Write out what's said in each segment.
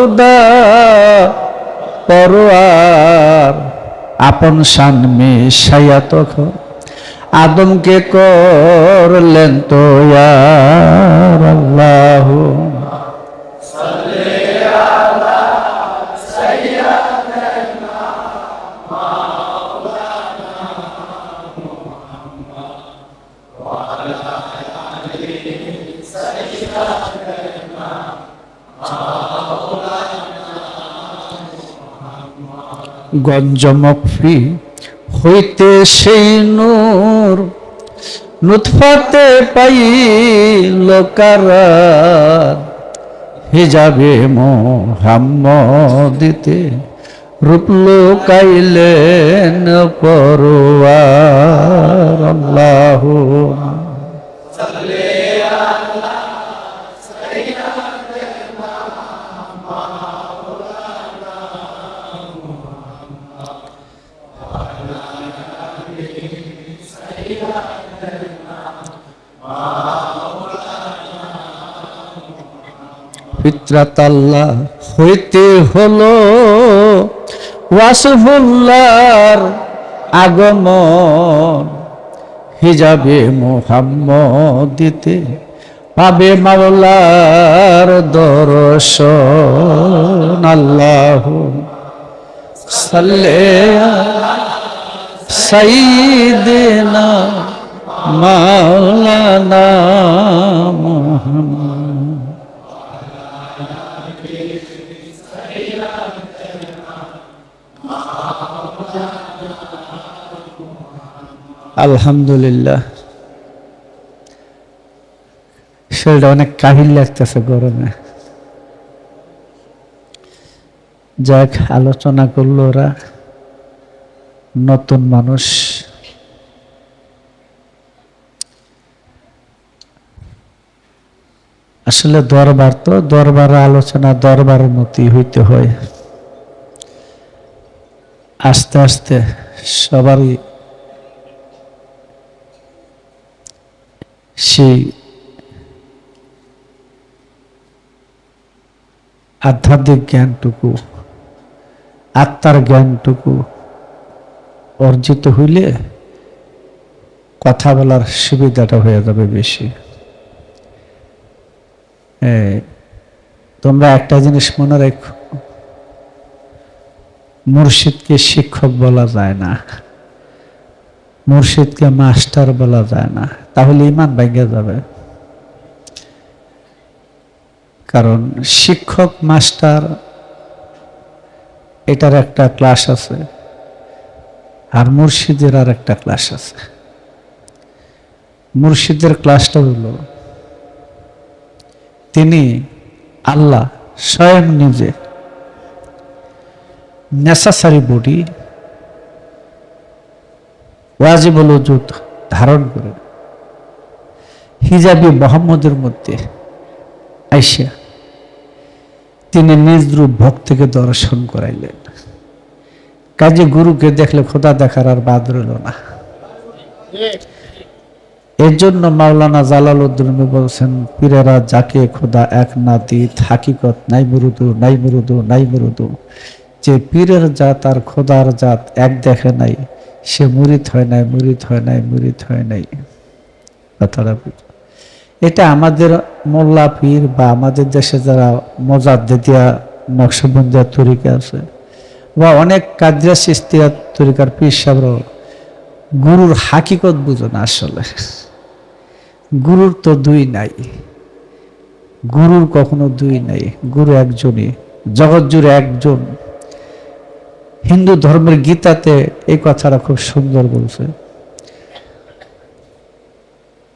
খোদা পরোয়ার আপন শান মিশাইয়া তখন আদমকে করলেন তৈয়ার। আল্লাহু গঞ্জমফি হইতে সেই নূর নুতফাতে পাইল কারার হিজাবে মুহাম্মদিতে রূপ লুকাইলেন পরোয়ার। আল্লাহু ফিতরাত আল্লাহ হইতে হলো ওয়াসফুল্লাহর আগমন হিজাবে মুহাম্মদিতে পাবে মাওলার দর্শন। আল্লাহু সাল্লি আলা সাইয়্যিদিনা মাওলানা মুহাম্মদ। আলহামদুলিল্লাহ, শরীরটা অনেক কাহিল লাগতেছে গরমে। যাক, আলোচনা করলো ওরা, নতুন মানুষ। আসলে দরবার তো দরবার আলোচনা দরবারের মতোই হইতে হয়। আস্তে আস্তে সবারই সেই আধ্যাত্মিক জ্ঞানটুকু, আত্মার জ্ঞানটুকু অর্জিত হইলে কথা বলার সুবিধাটা হয়ে যাবে বেশি। তোমরা একটা জিনিস মনে রেখো, মুর্শিদকে শিক্ষক বলা যায় না, মুর্শিদকে মাস্টার বলা যায় না, তাহলে ইমান ভাঙে যাবে। কারণ শিক্ষক মাস্টার এটার একটা ক্লাস আছে, আর মুর্শিদের আর একটা ক্লাস আছে। মুর্শিদের ক্লাসটা হলো তিনি আল্লাহ স্বয়ং নিজে নেসেসারি বডি ওয়াজিবুল ওজুদ ধারণ করে হিজাবি মোহাম্মদের মধ্যে আইসা তিনি নিজ রূপ ভক্তকে দর্শন করাইলেন। কাজে গুরুকে দেখলে খোদা দেখার আর বাদ রইল না। এর জন্য মাওলানা জালালউদ্দিন বলছেন, পীরেরা যাকে খোদা এক না দিত হাকিকত নাই মুরুদু নাই মুরুদু নাই মুরুদু। যে পীরের জাত আর খোদার জাত এক দেখে নাই, সে মুরিদ হয় নাই, মুরিদ হয় নাই, মুরিদ হয় নাই। কথাটা এটা আমাদের মোল্লা পীর বা আমাদের দেশে যারা মোজাদ্দেদিয়া নকশবন্দিয়া তরিকা আছে বা অনেক কাদরিয়া চিশতিয়া তরিকার পীর সাহেবরাও গুরুর হাকিকত বুঝো না। আসলে গুরুর তো দুই নাই, গুরুর কখনো দুই নাই, গুরু একজনই, জগৎ জুড়ে একজন। হিন্দু ধর্মের গীতাতে এই কথাটা খুব সুন্দর বলছে।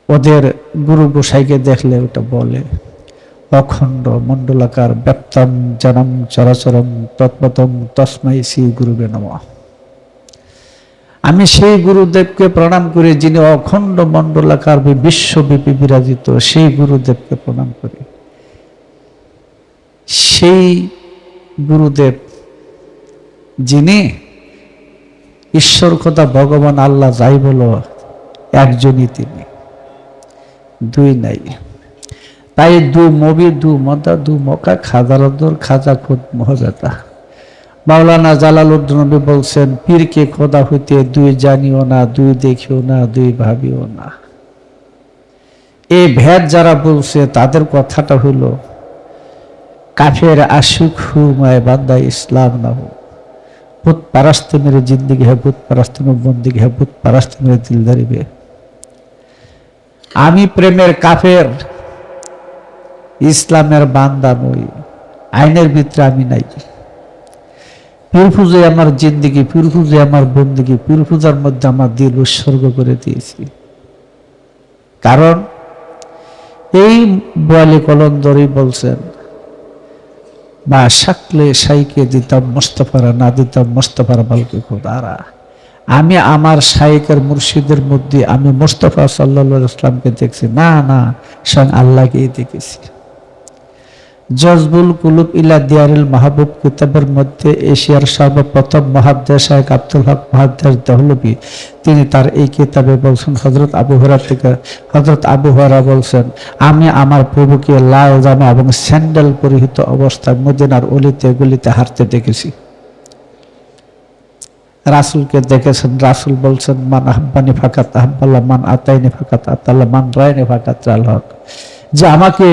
ওদের গুরু গোসাইকে দেখলে ওটা বলে, অখণ্ড মণ্ডলাকার ব্যাপ্তম জনম চরাচরম তৎপতম তস্মাই শ্রী গুরুবে নমঃ। আমি সেই গুরুদেবকে প্রণাম করি যিনি অখণ্ড মণ্ডলাকার বিশ্বব্যাপী বিরাজিত, সেই গুরুদেবকে প্রণাম করি। সেই গুরুদেব যিনি ঈশ্বর খোদা ভগবান আল্লাহ যাই বলো একজনই, তিনি দুই নাই। তাই দু মবি দু মদা দু মকা খাজারদর খাজা খুদ মহবেতা। মাওলানা জালালউদ্দিন নবী বলছেন, পীরকে খোদা হইতে দুই জানিও না, দুই দেখিও না, দুই ভাবিও না। এই ভেদ যারা বলছে তাদের কথাটা হলো কাফের আশুক হুমায় বান্দা ইসলাম না হো। बुत परस्त मेरी जिंदगी है, बुत परस्त में बंदगी है, बुत परस्त मेरी दिलदारी में। आमी प्रेमेर काफेर इस्लामेर बांदा नई, आईनेर भितरे आमी नाई। पीर पूजाय आमार जिंदगी, पीर पूजाय आमार बंदगी, पीर पूजार मध्य आमार दिल उत्सर्ग करे दिएछि। कारण এই বোয়ালি কলন্দরি বলছেন, বা শাকলে শাইকে দিতাম মোস্তফারা, না দিতাম মোস্তফার বালকে খোদারা। আমি আমার শাইকের মুর্শিদের মধ্যে আমি মোস্তফা সাল্লাল্লাহু আলাইহি ওয়াসাল্লামকে দেখছি না, না স্বয়ং আল্লাহকেই দেখেছি। জজবুল কুলুব ইলা দিয়ারিল মাহবুব কিতাবের মধ্যে এশিয়ার সর্বপ্রথম মুহাদ্দিস শাইখ আব্দুল হক মুহাদ্দিস দেহলভী তিনি তার এই কিতাবে বলছেন, হযরত আবু হুরায়রা থেকে হযরত আবু হুরায়রা বলছেন, আমি আমার প্রভুকে লাল জামা এবং স্যান্ডেল পরিহিত অবস্থায় মদিনার অলিতে গলিতে হাঁটতে দেখেছি। রাসূলকে দেখেছেন, রাসূল বলছেন, মান আহবানি ফাকাত আহবাল্লাহ, মান আতাইনি ফাকাত আতাল্লাহ, মান রায়নি ফাকাত রাল হক। যে আমাকে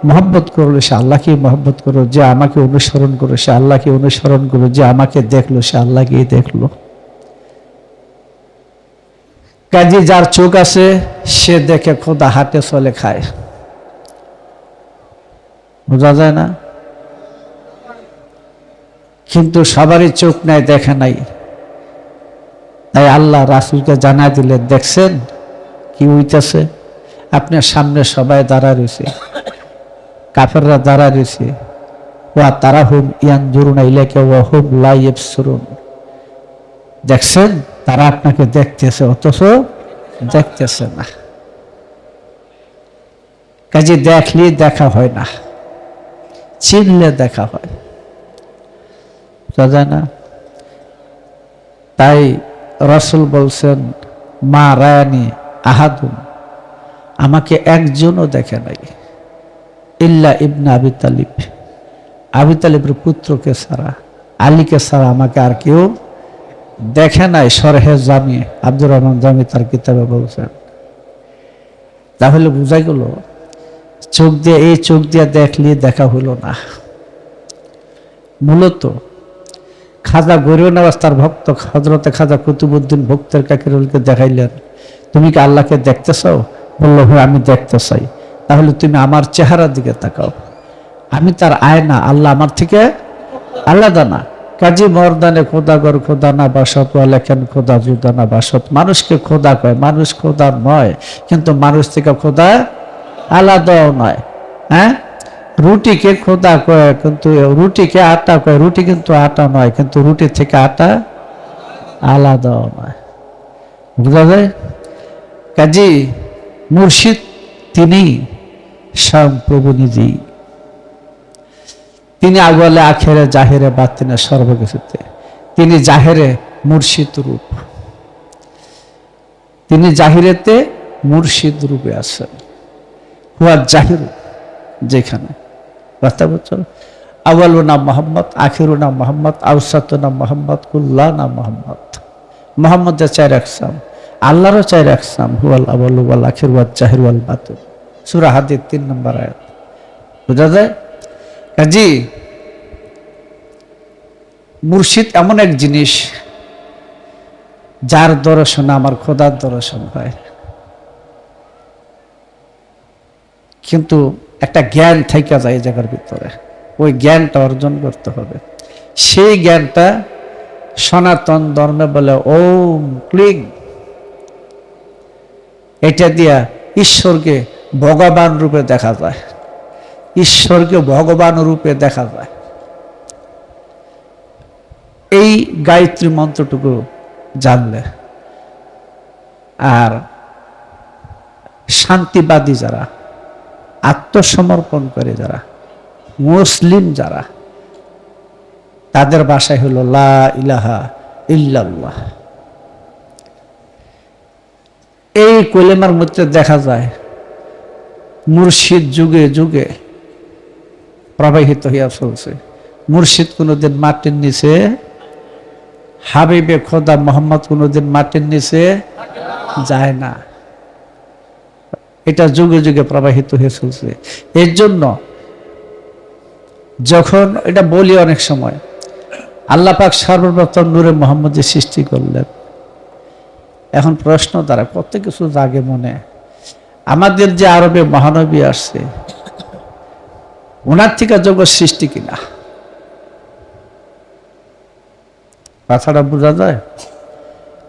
मोहब्बत करो से अल्लाह की मोहब्बत करो, जे आमाके अनुसरण करो से अल्लाह की अनुसरण करो, जे आमाके देखलो से अल्लाह के देखलो। काजे जार चोख आछे से देखे खोदा, हाटे चले खाय, बोझा जाय ना। किन्तु सबारই चोख নাই, देखে নাই। তাই আল্লাহ রাসূলকে জানাই দিলেন, দেখছেন কি হইতাছে, আপনার সামনে সবাই দাঁড়ায় রয়েছে, কাফেররা দাঁড়া রয়েছে। ওয়া তারাহুম ইয়ানজুরুনা ইলাইকা ওয়া হুম লা ইয়াবসুরুন। দেখছেন তারা আপনাকে দেখতেছে অথচ দেখতেছে না। কাজে দেখলে দেখা হয় না, চিনলে দেখা হয়, বুঝা না। তাই রাসূল বলছেন, মা রায়ানি আহাদুন, আমাকে একজনও দেখে নাই, ইল্লা ইবনে আবি তালিব, আবি তালিবের পুত্রকে ছাড়া, আলীকে ছাড়া আমাকে আর কেউ দেখে নাই। শরহে জামি আব্দুর রহমান জামি তার কিতাবে বলছেন। তাহলে বুঝাই গেল চোখ দিয়ে, এই চোখ দিয়ে দেখলে দেখা হলো না। মূলত খাজা গরিব নওয়াজ তার ভক্ত হযরতে খাজা কুতুবউদ্দিন ভক্তের কাকিরুলকে দেখাইলেন, তুমি কি আল্লাহকে দেখতে চাও? বলল, হ্যাঁ আমি দেখতে চাই। তাহলে তুমি আমার চেহারার দিকে তাকাও, আমি তার আয়না, আল্লাহ আমার থেকে আলাদা না। কাজী মর্দানে খোদাগর খোদা না বাসত, লেখেন খোদা জুদা না বাসত। মানুষকে খোদা কয়, মানুষ খোদা নয়, কিন্তু মানুষ থেকে খোদা আলাদাও নয়। হ্যাঁ, রুটিকে খোদা কয়, কিন্তু রুটিকে আটা কয়, রুটি কিন্তু আটা নয়, কিন্তু রুটি থেকে আটা আলাদাও নয়, বুঝা যায়। কাজী মুর্শিদ তিনি স্বয়ং প্রভু নিজেই, তিনি আগলে আখেরে জাহেরে বাতিনে সর্বকিছুতে, তিনি জাহেরে মুর্শিদ রূপ, তিনি জাহিরেতে মুর্শিদ রূপে আছেন। হুয়া জাহির, যেখানে কথা বলছো আউয়ালু নাম মোহাম্মদ, আখিরু নাম মোহাম্মদ, আউসাতু নাম মোহাম্মদ, কুল্লা নাম মোহাম্মদ। মোহাম্মদের চার আকসাম, আল্লাহরও চার আকসাম, হুয়াল আউয়ালু ওয়াল আখির ওয়াল জাহির ওয়াল বাতিন। সূরা হাদীদ 3 নম্বর আয়াত, বুঝা যায়। কাজী মুর্শিদ এমন এক জিনিস যার দর্শনে আমার খোদার দর্শন হয়। কিন্তু একটা জ্ঞান থাইকা যায় এই জায়গার ভিতরে, ওই জ্ঞানটা অর্জন করতে হবে। সেই জ্ঞানটা সনাতন ধর্মে বলে ওম ক্লিং। এটা দিয়া ঈশ্বরকে ভগবান রূপে দেখা যায়, ঈশ্বরকে ভগবান রূপে দেখা যায়। এই গায়ত্রী মন্ত্রটুকু জানলে, আর শান্তিবাদী যারা, আত্মসমর্পণ করে যারা, মুসলিম যারা, তাদের ভাষায় হলো লা ইলাহা ইল্লাল্লাহ। এই কলেমার মধ্যে দেখা যায় মুর্শিদ যুগে যুগে প্রবাহিত হইয়া চলছে। মুর্শিদ কোনোদিন মাটির নিচে, হাবিবে খোদা মোহাম্মদ কোনোদিন মাটির নিচে যায় না। এটা যুগে যুগে প্রবাহিত হয়ে চলছে। এর জন্য যখন এটা বলি অনেক সময়, আল্লাহ পাক সর্বপ্রথম নূরে মোহাম্মদের সৃষ্টি করলেন। এখন প্রশ্ন দ্বারা কত কিছু জাগে মনে, আমাদের যে আরবে মহানবী আসছে ওনার থেকে জগৎ সৃষ্টি কিনা, কথাটা বোঝা যায়?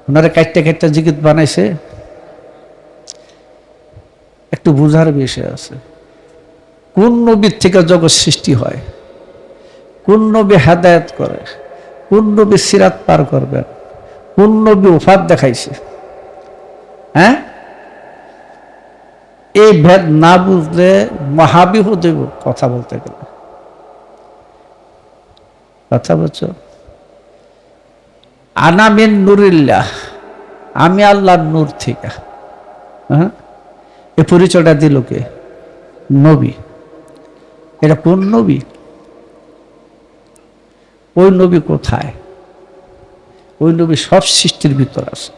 ওনারা কাটতে কাটতে জিগিত বানাইছে, একটু বুঝার বিষয় আছে। কোন নবীর থেকে জগৎ সৃষ্টি হয়, কোন নবী হেদায়েত করে, কোন নবী সিরাত পার করবেন, কোন নবী উফাত দেখাইছে, হ্যাঁ? এই ভেদ না বুঝলে মহাবিহ দেব কথা বলতে গেলে। কথা বলছো? আনা মিন নূরিল্লাহ, আমি আল্লাহর নূর থেকে। হ্যাঁ, এই পরিচয়টা দিল কে? নবী। এটা কোন নবী? ওই নবী কোথায়? ওই নবী সব সৃষ্টির ভিতর আছে।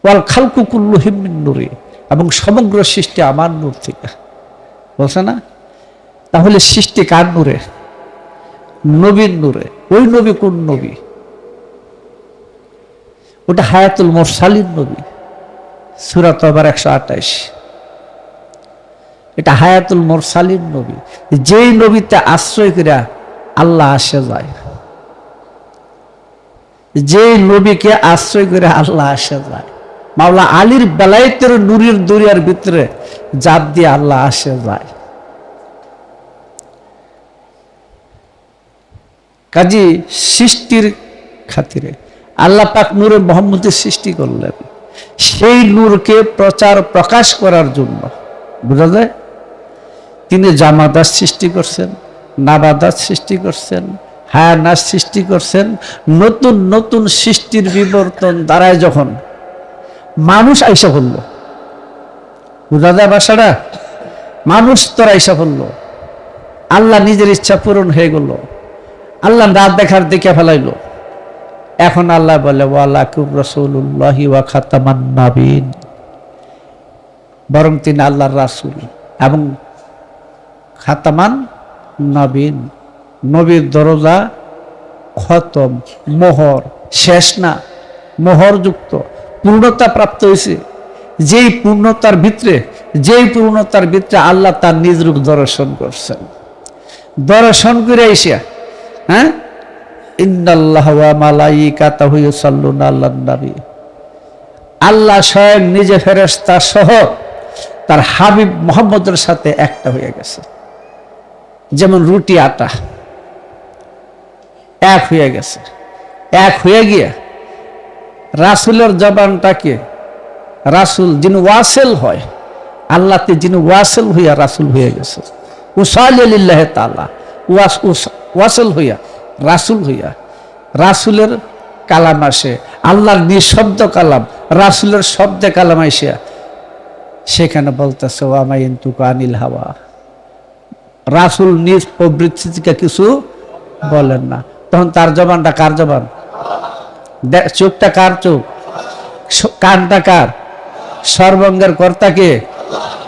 ওয়াল খালকু কুল্লুহুম মিন নূরি, এবং সমগ্র সৃষ্টি আমার নূর থেকে, বলছে না? তাহলে সৃষ্টি কার নূরে? নবীর নূরে। ওই নবী কোন নবী? ওটা হায়াতুল মুরসালিন নবী, সূরা তাওবার 128। এটা হায়াতুল মুরসালিন নবী, যেই নবীতে আশ্রয় করে আল্লাহ আসে যায়, যেই নবীকে আশ্রয় করে আল্লাহ আসে যায়। মাওলা আলীর বেলায়েতের নূরের দরিয়ার ভিতরে জাপ দিয়ে আল্লাহ আসে যায়। কাজী সৃষ্টির খাতিরে আল্লাহ পাক নূরে মুহাম্মদের সৃষ্টি করলেন, সেই নূরকে প্রচার প্রকাশ করার জন্য। বুঝা যায়? তিনি জামাদাত সৃষ্টি করছেন, নাবাদাত সৃষ্টি করছেন, হায়ানাস সৃষ্টি করছেন। নতুন নতুন সৃষ্টির বিবর্তন দ্বারায় যখন মানুষ আইসা পড়ল, বুঝা যায় ভাষাটা? মানুষ তোর আইসা পড়ল, আল্লাহ নিজের ইচ্ছা পূরণ হয়ে গেল, আল্লাহ রাত দেখার দেখে ফেলাইল। এখন আল্লাহ বলে ওয়ালাকুম রাসূলুল্লাহি ওয়া খাতামান নাবিয়্যিন, বরং তিনি আল্লাহর রাসূল এবং খাতামান নবীন। নবীর দরজা খতম, মোহর, শেষ না, মোহরযুক্ত, পূর্ণতা প্রাপ্ত হয়েছে। যেই পূর্ণতার ভিতরে আল্লাহ তার নিজ রূপ দর্শন করছেন। দর্শন করে এসে, হ্যাঁ, ইন্নাল্লাহা ওয়া মালাইকাতাহু ইউসাল্লুনা আলান নবী, আল্লাহ স্বয়ং নিজে ফেরেশতা সহ তার হাবিব মুহাম্মদের সাথে একটা হয়ে গেছে। যেমন রুটি আটা এক হয়ে গেছে, এক হয়ে গিয়ে রাসূলের জবানটাকে, রাসূল যিনি ওয়াসিল হয়, আল্লাহতে যিনি ওয়াসিল হইয়া রাসূল হয়ে গেছে, উসালি লিল্লাহি তাআলা, ওয়াসিল হইয়া রাসূল হইয়া, রাসূলের কালাম আসে, আল্লাহর নিঃশব্দ কালাম, রাসূলের শব্দে কালাম আসে, সেখানে বলতেছে ওয়া মা ইয়ানতিকু আনিল হাওয়া, রাসূল নিজ প্রবৃত্তি থেকে কিছু বলেন না। তখন তার জবানটা কার জবান? চোখটা কার চোখ? কানটা কার? সর্বাঙ্গের কর্তাকে।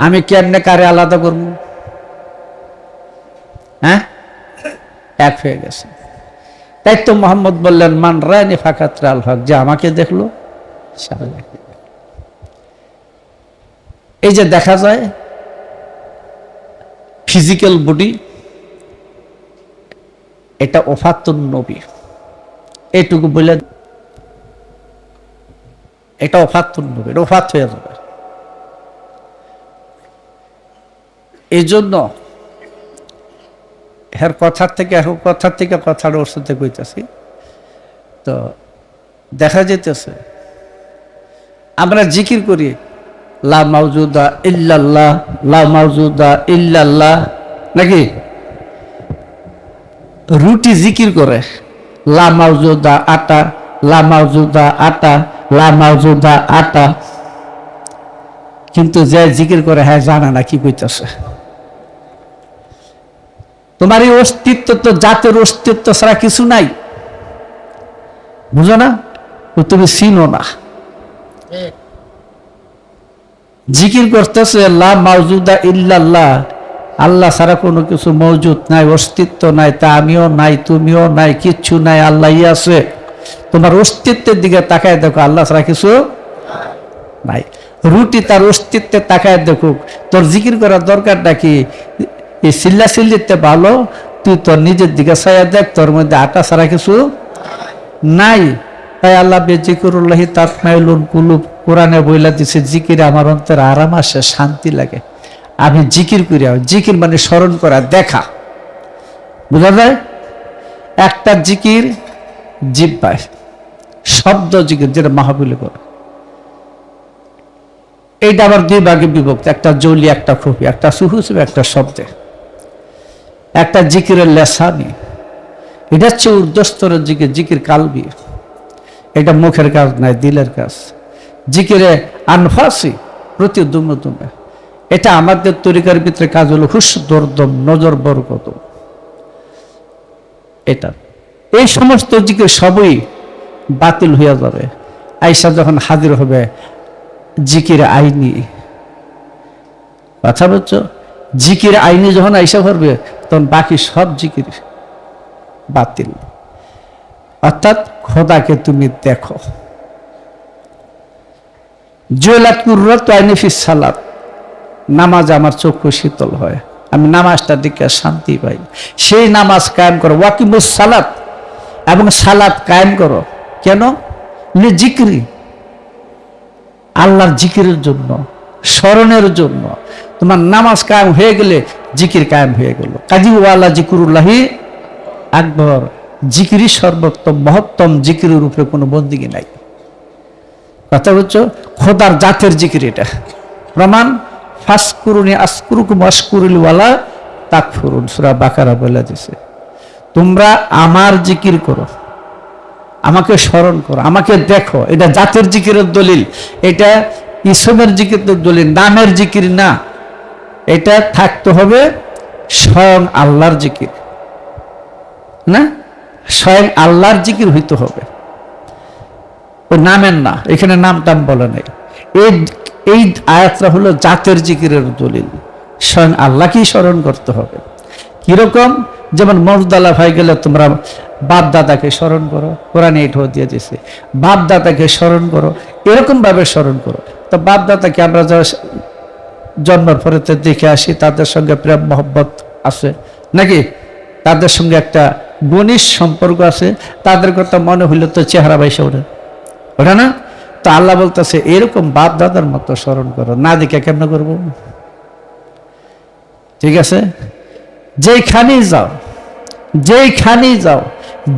আমি কেমনে কারে আলাদা করব? হ্যাঁ, এক হয়ে গেছে। তাই তো মোহাম্মদ বললেন মান রানি ফাকাত রাল হক, যে আমাকে দেখলো। এই যে দেখা যায় ফিজিক্যাল বডি, এটা ওফাতুন নবী, এইটুকু বলে এটা ওফাতুন নবী, ওফাত হয়ে যাবে। এই জন্য এর কথার থেকে কথাটা ওর সাথে কইতেছি। তো দেখা যেতেছে আমরা জিকির করি লা মাউজুদা ইল্লাল্লাহ, লা মাউজুদা ইল্লাল্লাহ, নাকি? রুটি জিকির করে লা মাউজুদা আটা, লা মাউজুদা আটা, লা মাউজুদা আটা, কিন্তু যে জিকির করে হ্যাঁ জানে না কি কইতেছে। তোমার এই অস্তিত্ব তো জাতের অস্তিত্ব ছাড়া কিছু নাই, বুঝো না? তুমি চিনো না। জিকির করতেছে লা মাউজুদা ইল্লাল্লাহ, আল্লাহ ছাড়া কোনো কিছু মওজুদ নাই, অস্তিত্ব নাই, তা আমিও নাই, তুমিও নাই, কিচ্ছু নাই, আল্লাহই আছে। তোমার অস্তিত্বের দিকে তাকায় দেখো, আল্লাহ ছাড়া কিছু নাই। রুটি তার অস্তিত্বে তাকায় দেখুক, তোর জিকির করার দরকারটা কি? এই চিল্লা চিল্লিতে ভালো, তুই তোর নিজের দিকে ছায়া দেখ, তোর মধ্যে আটা ছাড়া কিছু নাই। তাই আল্লাহ বেজিকুরুল্লাহি তাতমাইনুল কুলুব কোরআনে বইলা দিছে, জিকিরে আমার অন্তরে আরাম আসে, শান্তি লাগে। আমি জিকির করি, জিকির মানে স্মরণ করা, দেখা, বুঝা যায়? একটা জিকির জিহ্বায়, শব্দ জিকির যেটা মাহফিলে করে, এইটা আবার দুই ভাগে বিভক্ত, একটা জলি, একটা খুফি, একটা সুহুসিব, একটা শব্দে। একটা জিকিরের লেসানি, এটা হচ্ছে ঊর্ধ্বস্তরের জিকির, জিকির কালবি, এটা মুখের কাজ নাই, দিলের কাজ। জিকিরে আনফাসি, প্রতি দুমে দুমে, এটা আমাদের তরিকার ভিতরে কাজ হলো হুস দরদম, নজর বরকত। এটা এই সমস্ত জিকির সবই বাতিল হইয়া যাবে আইসা যখন হাজির হবে জিকির আইনি। কথা বলছো? জিকির আইনি যখন আইসা করবে, তখন বাকি সব জিকির বাতিল। অর্থাৎ খোদাকে তুমি দেখো। জুয়েলাত কুররাত আইনি ফিস সালাত, নামাজ আমার চক্ষু শীতল হয়, আমি নামাজটার দিকে শান্তি পাই। সেই নামাজ কায়েম করো, ওয়াকিমুস সালাত, এবং সালাত কায়েম করো। কেন? জিকিরি, আল্লাহর জিকিরের জন্য, স্মরণের জন্য। তোমার নামাজ কায়েম হয়ে গেলে জিকির কায়েম হয়ে গেল। কাজী ওয়ালা জিকুরুল্লাহি আকবর, জিকিরই সর্বোত্তম, মহত্তম, জিকিরের উপরে কোনো বন্দিগি নাই। কথা বলছো? খোদার জাতের জিকির এটা। প্রমাণ ফাসকুরুনি আসকুরুকুম আশকুরুল ওয়ালা তাকফুরুন, সূরা বাকারা বলে দিয়েছে, তোমরা আমার জিকির করো, আমাকে স্মরণ করো, আমাকে দেখো। এটা জাতের জিকিরের দলিল, এটা ইসমের জিকিরের দলিল, নামের জিকির না। এটা থাকতে হবে স্বয়ং আল্লাহর জিকির, না? স্বয়ং আল্লাহর জিকির হইতে হবে, ওই নামের না। এখানে নাম টাম বলে নাই। এই আয়াতটা হলো জাতের জিকিরের দলিল, স্বয়ং আল্লাহকেই স্মরণ করতে হবে। কিরকম? যেমন মজদালা হয়ে গেলে তোমরা বাপ দাদাকে স্মরণ করো, কোরআনে এটাও দিয়ে দিয়েছে, বাপ দাদাকে স্মরণ করো, এরকম ভাবে স্মরণ করো। তো বাপ দাদাকে আমরা যারা জন্মের পরে দেখে আসি, তাদের সঙ্গে প্রেম মহব্বত আছে নাকি? তাদের সঙ্গে একটা ঘনিষ্ঠ সম্পর্ক আছে, তাদের কথা মনে হইলে তো চেহারা বাইসে ওঠে, ওঠে না? তো আল্লাহ বলতেছে এরকম বাপ দাদার মতো স্মরণ করো, না দেখে কেমন করবো? ঠিক আছে? যেখানেই যাও, যেখানেই যাও,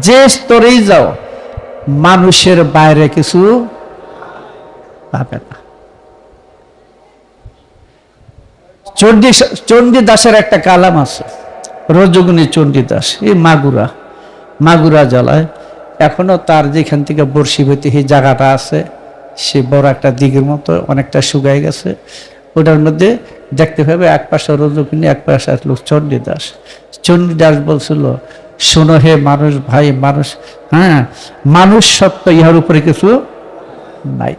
যে স্তরেই যাও, মানুষের বাইরে কিছু পাবে না। চণ্ডীদাসের একটা কালাম আছে, রজগুনি চণ্ডীদাস, এই মাগুরা জেলায়। এখনো তার যেখান থেকে বর্ষি বইতে এই জায়গাটা আছে, সে বড় একটা দিঘির মতো, অনেকটা শুকাই গেছে। ওটার মধ্যে দেখতে পাবে এক পাশে রজগুনি, এক পাশে আসলো চণ্ডীদাস। চণ্ডীদাস বলছিল, শোনো হে মানুষ ভাই, মানুষ, হ্যাঁ, মানুষ সত্য, ইহার উপরে কিছু নাই।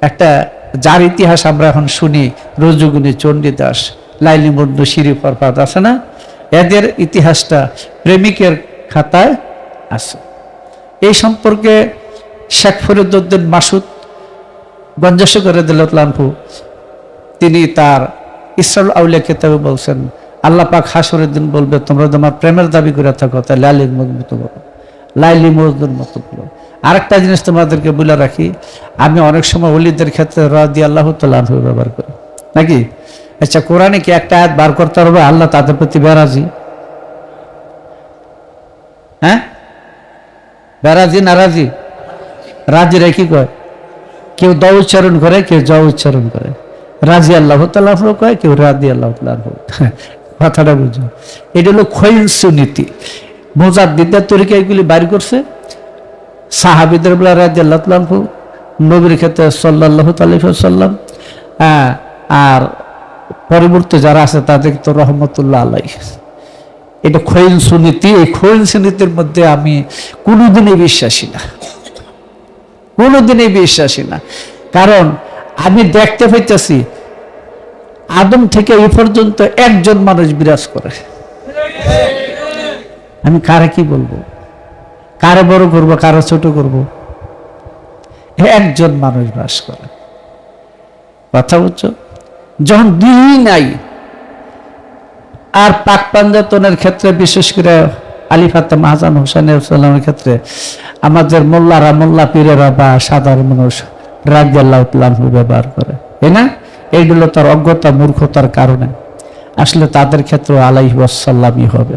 একটা যার ইতিহাস আমরা এখন শুনি, রজগুনি চণ্ডীদাস, লাইলি মজনু, শিরি ফরহাদ আছে না? এদের ইতিহাসটা প্রেমিকের খাতায় আছে। এই সম্পর্কে শেখ ফরিদউদ্দিন মাসুদ গঞ্জাশকর রাদিয়াল্লাহু আনহু, তিনি তার ইসরাউল আউলিয়া কিতাবে বলছেন, আল্লাহ পাক হাসরের দিন বলবে, তোমরা তোমার প্রেমের দাবি করে থাকো, তাই লাইলি মজনুর মতো করো। আরেকটা জিনিস তোমাদেরকে বলে রাখি, আমি অনেক সময় ওলিদের ক্ষেত্রে রাদিয়াল্লাহু তাআলা আনহু ব্যবহার করি, নাকি? আচ্ছা, কোরআনে কি একটা আয়াত বার করতে হবে আল্লাহ তাদের প্রতি বেরাজি? হ্যাঁ, বেরাজি নারাজি? রাজিরা কি কয়? কেউ দ উচ্চারণ করে, কেউ জ উচ্চারণ করে। রাজি আল্লাহ তাআলা কয়, কেউ রাদি আল্লাহ তাআলা। কথাটা বুঝো, এটা হলো খৈনসুনীতি। মুজাদ্দিদের তরিকা এগুলি বাইর করছে। সাহাবীদের বলা রাদিয়াল্লাহু তাআলা, নবীর ক্ষেত্রে সাল্লাল্লাহু আলাইহি ওয়াসাল্লাম, আর পরবর্তী যারা আছে তাদের তো রহমতুল্লাহ আলাই। এটা খৈন সুনীতি, এই খৈন সুনীতির মধ্যে আমি কোনোদিনই বিশ্বাসী না, কোনোদিনই বিশ্বাসী না। কারণ আমি দেখতে পাইতেছি আদম থেকে এই পর্যন্ত একজন মানুষ বিরাজ করে। আমি কারে কি বলবো, কারে বড় করবো, কারে ছোট করবো? একজন মানুষ বাস করে। কথা বুঝছো? যখন দুই নাই, আর পাক পাঞ্জাতনের ক্ষেত্রে বিশেষ করে আলী ফাতেমা হাসান হোসেনের সালামের ক্ষেত্রে আমাদের মোল্লারা, মোল্লা পীরেরা বা সাধারণ মানুষ রাদিয়াল্লাহু তাআলা আনহু ব্যবহার করে, তাই না? এইগুলো তার অজ্ঞতা, মূর্খতার কারণে। আসলে তাদের ক্ষেত্রে আলাইহি ওয়াসাল্লামই হবে।